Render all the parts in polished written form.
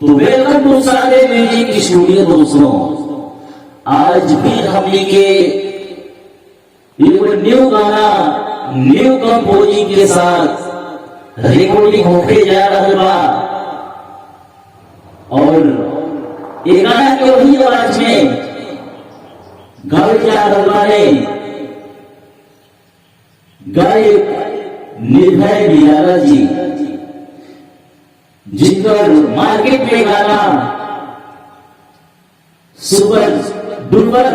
तो welcome two सारे music studio दोस्तों। आज भी हमने के एक न्यू गाना न्यू कंपोजिंग के साथ रिकॉर्डिंग होके जा रहा बा और ये गाना के वही आवाज में गाए जा रहा है गायक निर्भय निराला जी, जिनका मार्केट में गाना सुपर डुपर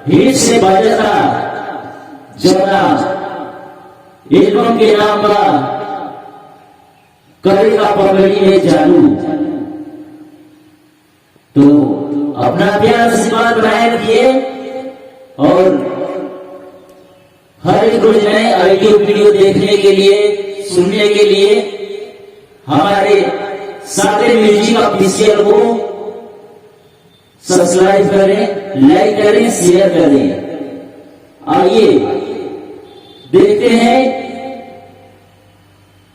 हिट से बाजा था, जमुना एल्बम के नाम का करेगा पगड़ी में जादू। तो अपना प्यार से बात बनाए रखिए और हर एक रोज नए ऑडियो वीडियो देखने के लिए सुनने के लिए हमारे सारे म्यूजिक ऑफिशियल को सब्सक्राइब करें, लाइक करें, शेयर करें। आइए देखते हैं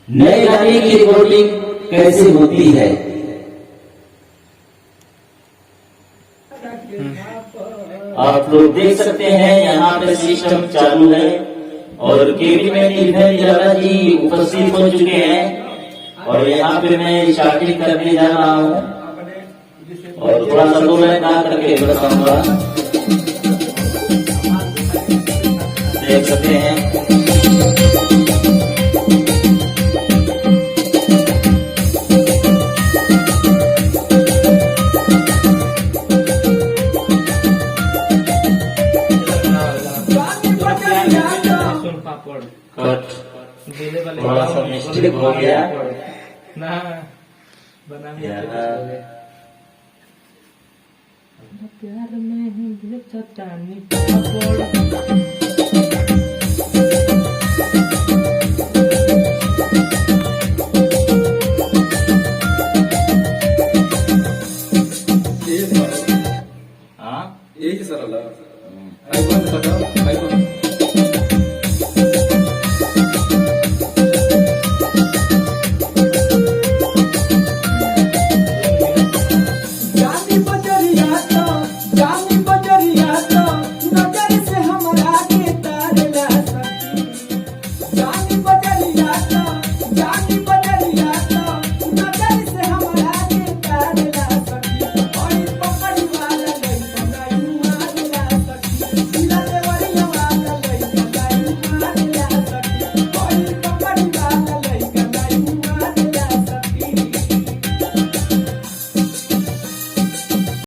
नए गाने की रिकॉर्डिंग कैसे होती है। आप लोग देख सकते हैं यहाँ पे सिस्टम चालू है और केबिन में निर्भय निराला जी उपस्थित हो चुके हैं और यहाँ पे मैं स्टार्टिंग करने जा रहा हूँ और थोड़ा सा 2 मिनट गा करके बताऊंगा। देख सकते हैं थोड़ा सा मिस्टेक हो गया ना बनाने प्यार में चट्टानी